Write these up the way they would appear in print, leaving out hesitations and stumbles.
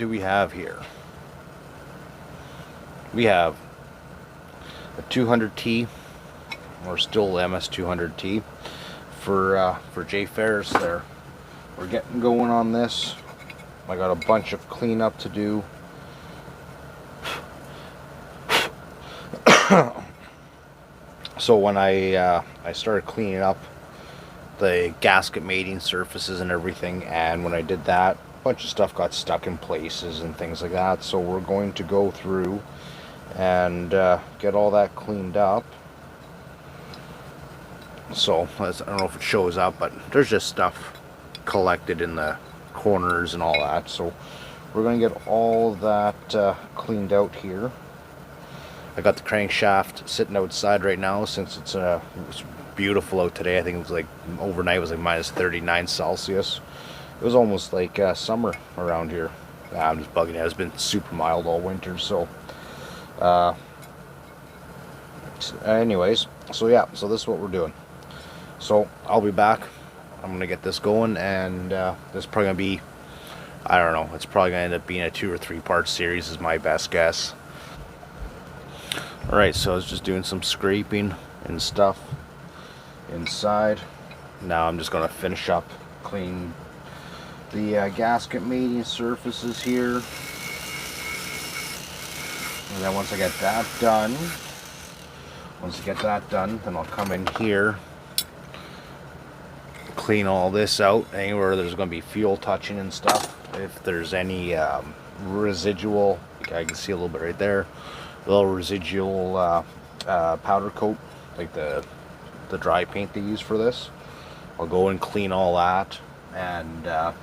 do we have here? We have a 200T, or still MS200T for Jay Ferris there. We're getting going on this. I got a bunch of cleanup to do. So when I started cleaning up the gasket mating surfaces and everything, and when I did that, a bunch of stuff got stuck in places and things like that. So we're going to go through and get all that cleaned up. So I don't know if it shows up, but there's just stuff collected in the corners and all that. So we're going to get all of that cleaned out here. I got the crankshaft sitting outside right now since it's beautiful out today. I think it was like overnight it was like minus 39 Celsius. It was almost like summer around here. I'm just bugging it. It's been super mild all winter. So anyways, so yeah, so this is what we're doing. So I'll be back. I'm gonna get this going, and this is probably gonna be, I don't know, it's probably gonna end up being a 2 or 3 part series is my best guess. Alright, so I was just doing some scraping and stuff inside. Now I'm just going to finish up, clean the gasket mating surfaces here. And then once I get that done, then I'll come in here, clean all this out, anywhere there's going to be fuel touching and stuff. If there's any residual, I can see a little bit right there, a little residual powder coat, like the dry paint they use for this. I'll go and clean all that, and yeah,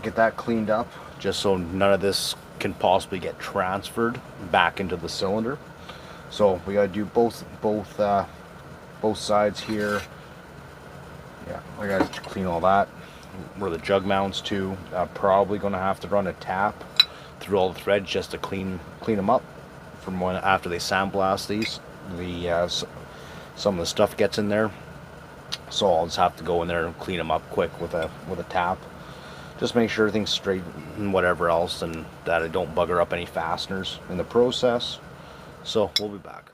get that cleaned up, just so none of this can possibly get transferred back into the cylinder. So we got to do both sides here. Yeah, I got to clean all that. Where the jug mounts too. Probably going to have to run a tap through all the threads just to clean them up from when after they sandblast these. Some of the stuff gets in there, so I'll just have to go in there and clean them up quick with a tap. Just make sure everything's straight and whatever else, and that I don't bugger up any fasteners in the process. So we'll be back.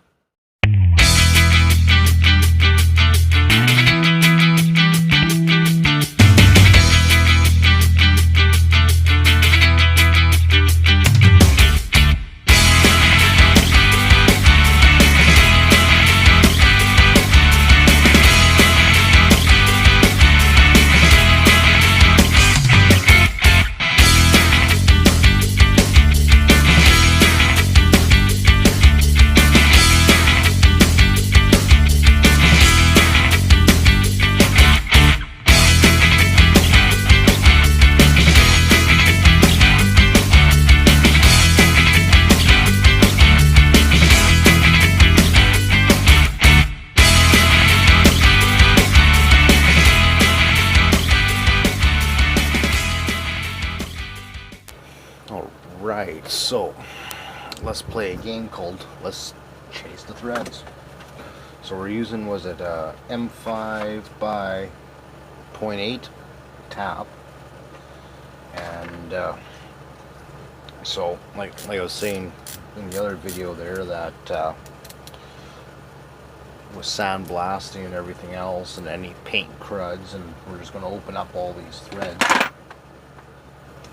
Alright, so let's play a game called Let's Chase the Threads. So we're using, was it M5 by 0.8 tap, and so like I was saying in the other video there, that with sandblasting and everything else and any paint cruds, and we're just going to open up all these threads.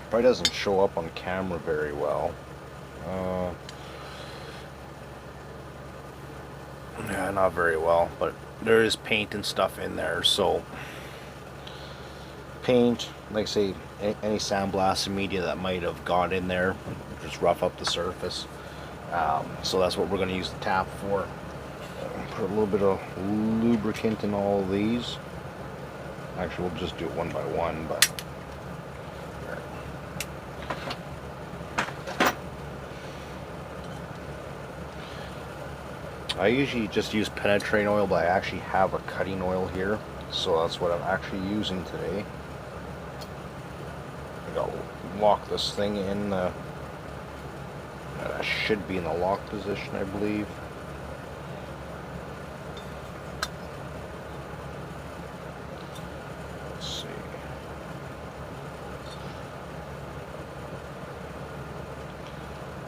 Probably doesn't show up on camera very well. Yeah, not very well, but there is paint and stuff in there. So paint, like I say, any sandblasting media that might have got in there, just rough up the surface. So that's what we're going to use the tap for. Put a little bit of lubricant in all of these. Actually, we'll just do it one by one, but I usually just use penetrating oil, but I actually have a cutting oil here, so that's what I'm actually using today. I gotta lock this thing in. That should be in the lock position, I believe. Let's see.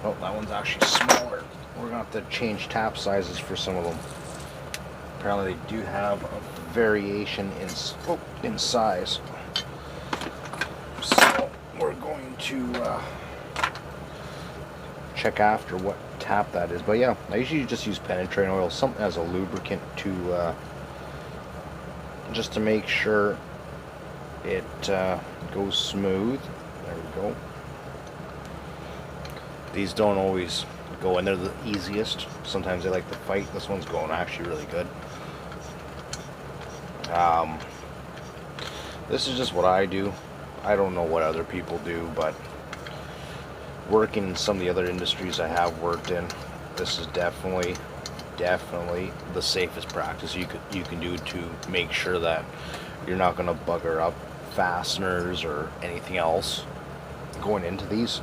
Oh, that one's actually smaller. We're gonna have to change tap sizes for some of them. Apparently they do have a variation in size. So we're going to check after what tap that is. But yeah, I usually just use penetrating oil, something as a lubricant to just to make sure it goes smooth. There we go. These don't always go in there the easiest. Sometimes they like to fight. This one's going actually really good. This is just what I do. I don't know what other people do, but working in some of the other industries I have worked in, this is definitely the safest practice you can do to make sure that you're not going to bugger up fasteners or anything else going into these.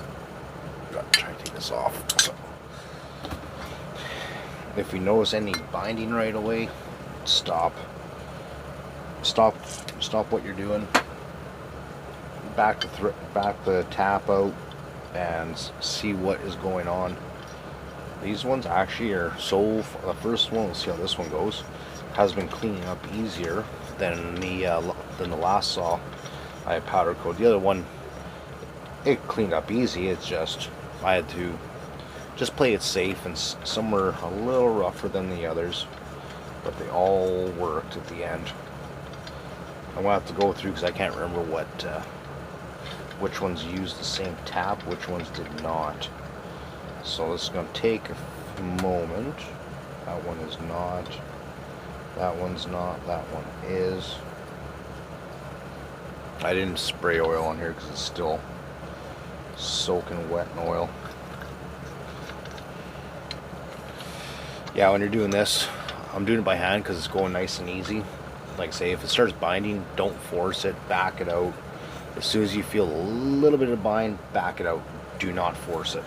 Gotta try to take this off. So, if you notice any binding right away, stop what you're doing. Back the tap out and see what is going on. These ones actually are the first one, let's see how this one goes, has been cleaning up easier than the last saw I had powder coat. The other one, it cleaned up easy. It's just I had to just play it safe, and some were a little rougher than the others, but they all worked at the end. I'm gonna have to go through because I can't remember which ones used the same tap, which ones did not. So this is going to take a moment. That one is not. That one's not. That one is. I didn't spray oil on here because it's still soaking wet in oil. Yeah, when you're doing this, I'm doing it by hand because it's going nice and easy. Like say, if it starts binding, don't force it, back it out. As soon as you feel a little bit of bind, back it out. Do not force it.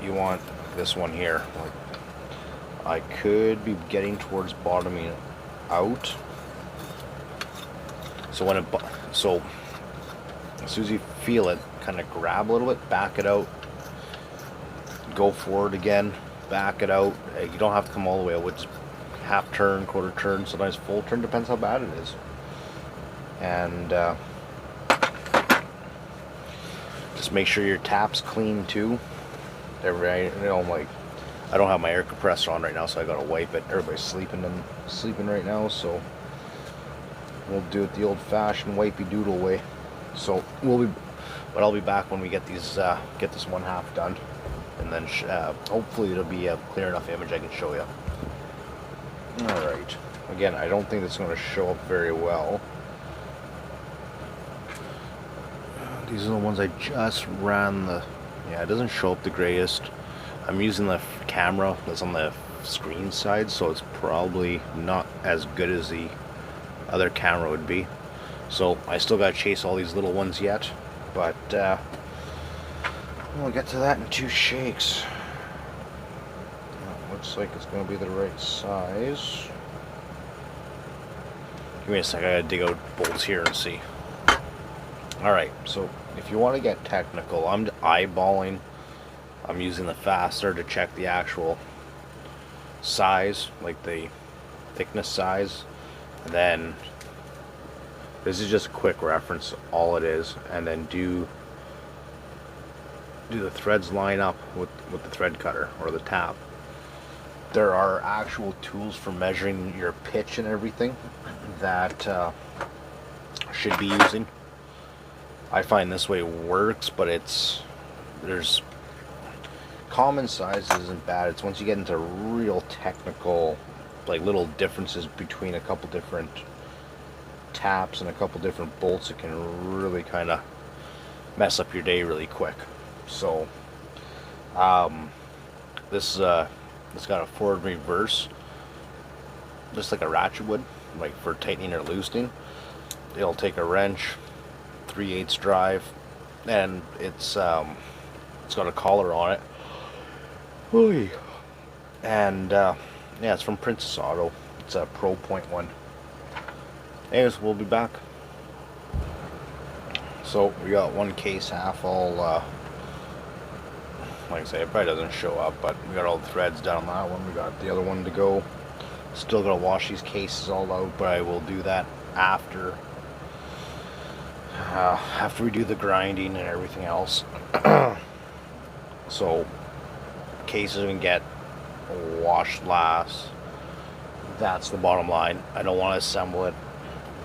You want this one here. Like, I could be getting towards bottoming out. So as soon as you feel it, kind of grab a little bit, back it out, go forward again, back it out. You don't have to come all the way out. Just half turn, quarter turn, sometimes full turn, depends how bad it is. And just make sure your tap's clean too. I don't have my air compressor on right now, so I gotta wipe it. Everybody's sleeping right now, so we'll do it the old-fashioned wipey doodle way. So but I'll be back when we get these get this one half done, and then hopefully it'll be a clear enough image I can show you. All right. Again, I don't think it's going to show up very well. These are the ones I just ran yeah, it doesn't show up the greatest. I'm using the camera that's on the screen side, so it's probably not as good as the other camera would be. So I still got to chase all these little ones yet, but we'll get to that in 2 shakes. Looks like it's going to be the right size. Give me a sec, I gotta dig out bolts here and see. Alright, so if you want to get technical, I'm eyeballing. I'm using the fastener to check the actual size, like the thickness size. And then this is just a quick reference, all it is. And then do the threads line up with the thread cutter or the tap. There are actual tools for measuring your pitch and everything that should be using. I find this way works, but there's common size isn't bad. It's once you get into real technical, like little differences between a couple different taps and a couple different bolts, it can really kind of mess up your day really quick. So this it's got a forward reverse, just like a ratchet would, like for tightening or loosening. It'll take a wrench, 3/8 drive, and it's got a collar on it. Oy. And yeah, it's from Princess Auto. It's a Pro Point one. Anyways, we'll be back. So we got one case half all like I say, it probably doesn't show up, but we got all the threads done on that one. We got the other one to go. Still gotta wash these cases all out, but I will do that after we do the grinding and everything else. So cases can get washed last. That's the bottom line. I don't want to assemble it,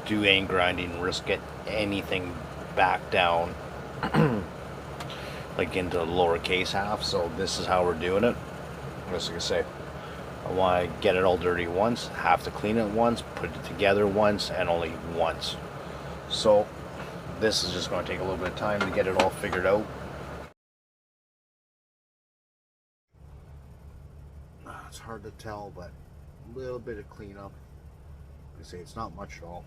do any grinding, risk get anything back down like into the lower case half. So this is how we're doing it. Just like I say, I want to get it all dirty once, have to clean it once, put it together once, and only once. So this is just going to take a little bit of time to get it all figured out. It's hard to tell, but a little bit of cleanup. Like I say, it's not much at all.